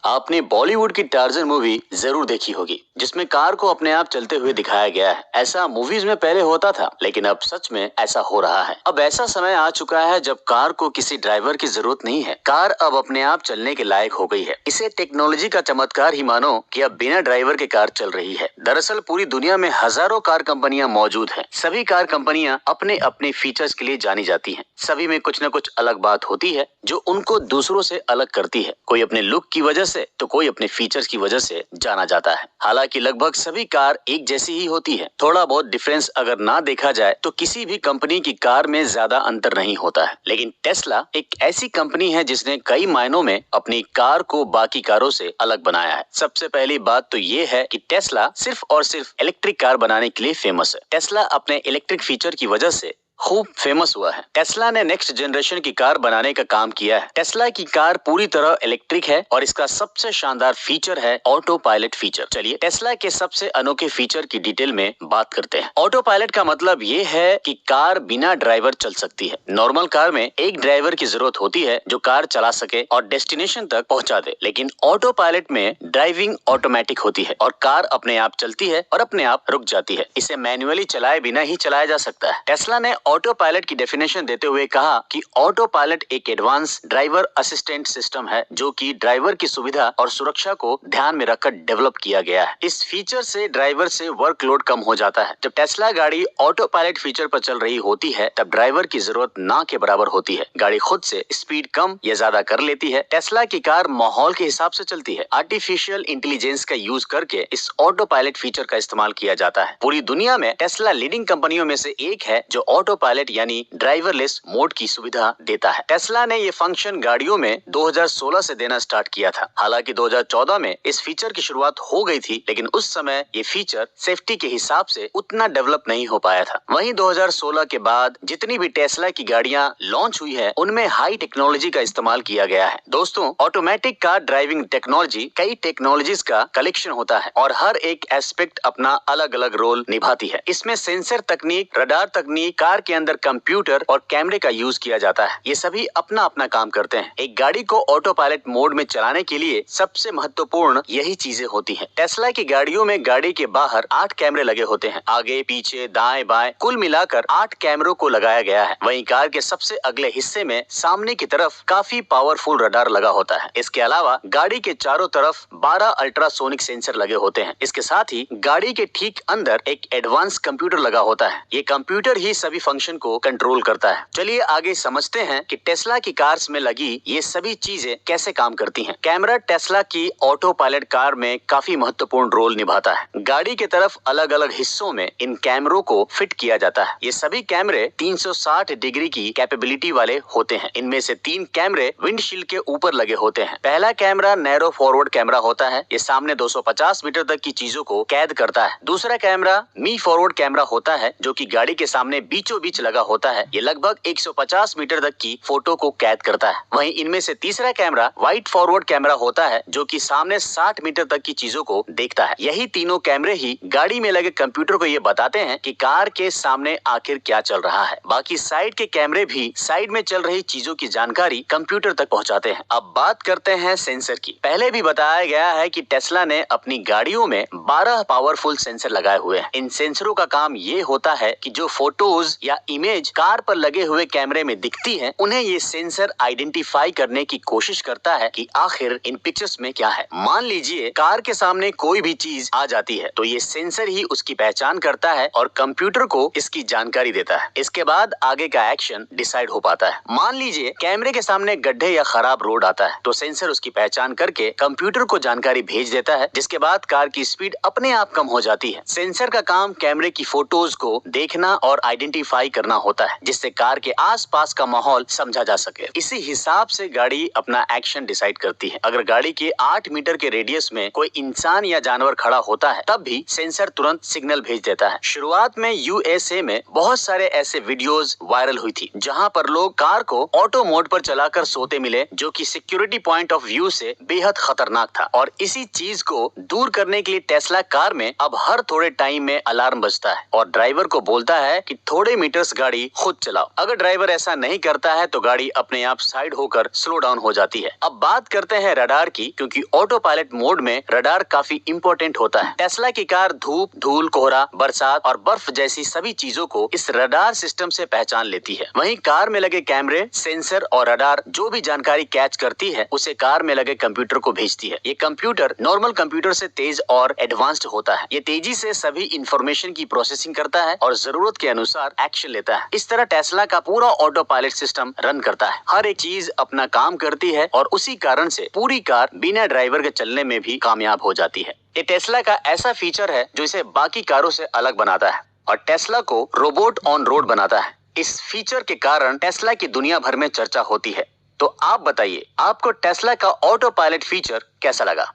आपने बॉलीवुड की torsion movie जरूर देखी होगी, जिसमें कार को अपने आप चलते हुए दिखाया गया है। ऐसा मूवीज में पहले होता था, लेकिन अब सच में ऐसा हो रहा है। अब ऐसा समय आ चुका है जब कार को किसी ड्राइवर की जरूरत नहीं है। कार अब अपने आप चलने के लायक हो गई है। इसे टेक्नोलॉजी का चमत्कार ही मानो कि अब बिना ड्राइवर के कार चल रही है। दरअसल पूरी दुनिया में हजारों कार कंपनियां मौजूद हैं। सभी कार कंपनियां अपने अपने फीचर्स के लिए जानी जाती हैं। सभी में कुछ न कुछ अलग बात होती है जो उनको दूसरों से अलग करती है। कोई अपने लुक की वजह से तो कोई अपने फीचर्स की वजह से जाना जाता है। हालांकि लगभग सभी कार एक जैसी ही होती है। थोड़ा बहुत डिफरेंस अगर ना देखा जाए तो किसी भी कंपनी की कार में ज्यादा अंतर नहीं होता है। लेकिन टेस्ला एक ऐसी कंपनी है जिसने कई मायनों में अपनी कार को बाकी कारों से अलग बनाया है। सबसे पहली बात तो ये है कि टेस्ला सिर्फ और सिर्फ इलेक्ट्रिक कार बनाने के लिए फेमस है। टेस्ला अपने इलेक्ट्रिक फीचर की वजह से खूब फेमस हुआ है। टेस्ला ने नेक्स्ट जनरेशन की कार बनाने का काम किया है। टेस्ला की कार पूरी तरह इलेक्ट्रिक है और इसका सबसे शानदार फीचर है ऑटो पायलट फीचर। चलिए टेस्ला के सबसे अनोखे फीचर की डिटेल में बात करते हैं। ऑटो पायलट का मतलब ये है कि कार बिना ड्राइवर चल सकती है। नॉर्मल कार में एक ड्राइवर की जरूरत होती है जो कार चला सके और डेस्टिनेशन तक पहुंचा दे, लेकिन ऑटो पायलट में ड्राइविंग ऑटोमेटिक होती है और कार अपने आप चलती है और अपने आप रुक जाती है। इसे मैन्युअली चलाए बिना ही चलाया जा सकता है। टेस्ला ने ऑटो पायलट की डेफिनेशन देते हुए कहा कि ऑटो पायलट एक एडवांस ड्राइवर असिस्टेंट सिस्टम है जो कि ड्राइवर की सुविधा और सुरक्षा को ध्यान में रखकर डेवलप किया गया है। इस फीचर से ड्राइवर से वर्कलोड कम हो जाता है। जब टेस्ला गाड़ी ऑटो पायलट फीचर पर चल रही होती है तब ड्राइवर की जरूरत ना के बराबर होती है। गाड़ी खुद से स्पीड कम या ज्यादा कर लेती है। टेस्ला की कार माहौल के हिसाब से चलती है। आर्टिफिशियल इंटेलिजेंस का यूज करके इस ऑटो पायलट फीचर का इस्तेमाल किया जाता है। पूरी दुनिया में टेस्ला लीडिंग कंपनियों में से एक है जो ऑटो पायलट यानी ड्राइवरलेस मोड की सुविधा देता है। टेस्ला ने ये फंक्शन गाड़ियों में 2016 से देना स्टार्ट किया था। हालांकि 2014 में इस फीचर की शुरुआत हो गई थी, लेकिन उस समय ये फीचर सेफ्टी के हिसाब से उतना डेवलप नहीं हो पाया था। वहीं 2016 के बाद जितनी भी टेस्ला की गाड़ियां लॉन्च हुई है उनमें हाई टेक्नोलॉजी का इस्तेमाल किया गया है। दोस्तों, ऑटोमेटिक कार ड्राइविंग टेक्नोलॉजी कई टेक्नोलॉजीज का कलेक्शन होता है और हर एक एस्पेक्ट अपना अलग अलग रोल निभाती है। इसमें सेंसर तकनीक, रडार तकनीक, कार के अंदर कंप्यूटर और कैमरे का यूज किया जाता है। ये सभी अपना अपना काम करते हैं। एक गाड़ी को ऑटो पायलट मोड में चलाने के लिए सबसे महत्वपूर्ण यही चीजें होती हैं। टेस्ला की गाड़ियों में गाड़ी के बाहर 8 कैमरे लगे होते हैं। आगे, पीछे, दाएं, बाएं, कुल मिलाकर 8 कैमरों को लगाया गया है। वहीं कार के सबसे अगले हिस्से में सामने की तरफ काफी पावरफुल रडार लगा होता है। इसके अलावा गाड़ी के चारों तरफ 12 अल्ट्रासोनिक सेंसर लगे होते हैं। इसके साथ ही गाड़ी के ठीक अंदर एक एडवांस कंप्यूटर लगा होता है। ये कंप्यूटर ही सभी फंक्शन को कंट्रोल करता है। चलिए आगे समझते हैं कि टेस्ला की कार्स में लगी ये सभी चीजें कैसे काम करती हैं। कैमरा टेस्ला की ऑटो पायलट कार में काफी महत्वपूर्ण रोल निभाता है। गाड़ी के तरफ अलग अलग हिस्सों में इन कैमरों को फिट किया जाता है। ये सभी कैमरे 360 डिग्री की कैपेबिलिटी वाले होते हैं। इनमें से 3 कैमरे विंडशील्ड के ऊपर लगे होते हैं। पहला कैमरा नैरो फॉरवर्ड कैमरा होता है। ये सामने 250 मीटर तक की चीजों को कैद करता है। दूसरा कैमरा मी फॉरवर्ड कैमरा होता है जो कि गाड़ी के सामने बीचों बीच लगा होता है। ये लगभग 150 मीटर तक की फोटो को कैद करता है। वहीं इनमें से तीसरा कैमरा वाइड फॉरवर्ड कैमरा होता है जो कि सामने 60 मीटर तक की चीजों को देखता है। यही तीनों कैमरे ही गाड़ी में लगे कंप्यूटर को ये बताते हैं कि कार के सामने आखिर क्या चल रहा है। बाकी साइड के कैमरे भी साइड में चल रही चीजों की जानकारी कंप्यूटर तक पहुंचाते हैं। अब बात करते हैं सेंसर की। पहले भी बताया गया है कि टेस्ला ने अपनी गाड़ियों में 12 पावरफुल सेंसर लगाए हुए हैं। इन सेंसरों का काम ये होता है कि जो फोटोज या इमेज कार पर लगे हुए कैमरे में दिखती है उन्हें ये सेंसर आइडेंटिफाई करने की कोशिश करता है कि आखिर इन पिक्चर्स में क्या है। मान लीजिए कार के सामने कोई भी चीज आ जाती है तो ये सेंसर ही उसकी पहचान करता है और कंप्यूटर को इसकी जानकारी देता है। इसके बाद आगे का एक्शन डिसाइड हो पाता है। मान लीजिए कैमरे के सामने गड्ढे या खराब रोड आता है तो सेंसर उसकी पहचान करके कंप्यूटर को जानकारी भेज देता है, जिसके बाद कार की स्पीड अपने आप कम हो जाती है। सेंसर का काम कैमरे की फोटोज को देखना और आइडेंटिफाई करना होता है जिससे कार के आसपास का माहौल समझा जा सके। इसी हिसाब से गाड़ी अपना एक्शन डिसाइड करती है। अगर गाड़ी के 8 मीटर के रेडियस में कोई इंसान या जानवर खड़ा होता है तब भी सेंसर तुरंत सिग्नल भेज देता है। शुरुआत में यूएसए में बहुत सारे ऐसे वीडियोस वायरल हुई थी जहां पर लोग कार को ऑटो मोड पर चलाकर सोते मिले, जो कि सिक्योरिटी पॉइंट ऑफ व्यू से बेहद खतरनाक था। और इसी चीज को दूर करने के लिए टेस्ला कार में अब हर थोड़े टाइम में अलार्म बजता है और ड्राइवर को बोलता है कि थोड़े किलोमीटर्स गाड़ी खुद चलाओ। अगर ड्राइवर ऐसा नहीं करता है तो गाड़ी अपने आप साइड होकर स्लो डाउन हो जाती है। अब बात करते हैं रडार की, क्योंकि ऑटो पायलट मोड में रडार काफी इंपॉर्टेंट होता है। टेस्ला की कार धूप, धूल, कोहरा, बरसात और बर्फ जैसी सभी चीजों को इस रडार सिस्टम से पहचान लेती है। वहीं कार में लगे कैमरे, सेंसर और रडार जो भी जानकारी कैच करती है उसे कार में लगे कंप्यूटर को भेजती है। ये कंप्यूटर नॉर्मल कंप्यूटर से तेज और एडवांस्ड होता है। ये तेजी से सभी इंफॉर्मेशन की प्रोसेसिंग करता है और जरूरत के अनुसार एक्शन लेता है। इस तरह टेस्ला का पूरा ऑटो पायलट सिस्टम रन करता है। हर एक चीज अपना काम करती है और उसी कारण से पूरी कार बिना ड्राइवर के चलने में भी कामयाब हो जाती है। ये टेस्ला का ऐसा फीचर है जो इसे बाकी कारों से अलग बनाता है और टेस्ला को रोबोट ऑन रोड बनाता है। इस फीचर के कारण टेस्ला की दुनिया भर में चर्चा होती है। तो आप बताइए, आपको टेस्ला का ऑटो पायलट फीचर कैसा लगा?